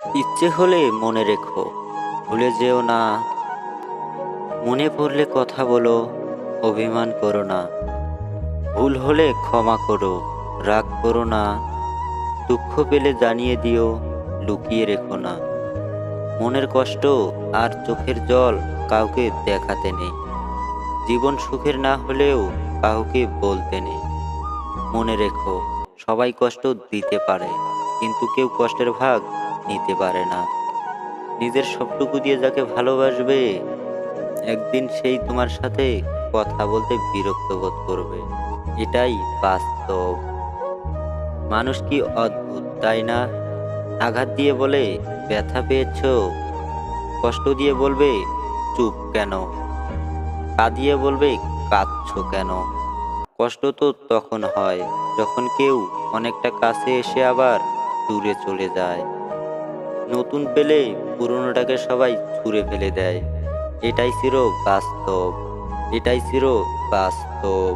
ইচ্ছে হলে মনে রেখো, ভুলে যেও না। মনে পড়লে কথা বলো, অভিমান করো না। ভুল হলে ক্ষমা করো, রাগ করো না। দুঃখ পেলে জানিয়ে দিও, লুকিয়ে রেখো না। মনের কষ্ট আর চোখের জল কাউকে দেখাতে নেই। জীবন সুখের না হলেও কাউকে বলতে নেই। মনে রেখো, সবাই কষ্ট দিতে পারে, কিন্তু কেউ কষ্টের ভাগ নিতে পারে না। নিজের সবটুকু দিয়ে যাকে ভালোবাসবে, একদিন সেই তোমার সাথে কথা বলতে বিরক্ত বোধ করবে। এটাই বাস্তব। মানুষ কি অদ্ভুত, তাই না? আঘাত দিয়ে বলে ব্যথা পেয়েছো, কষ্ট দিয়ে বলবে চুপ কেন, কাঁদিয়ে বলবে কাঁদছো কেন। কষ্ট তো তখন হয় যখন কেউ অনেকটা কাছে এসে আবার দূরে চলে যায়। নতুন পেলে পুরনোটাকে সবাই ছুঁড়ে ফেলে দেয়। এটাই ছিল বাস্তব, এটাই ছিল বাস্তব।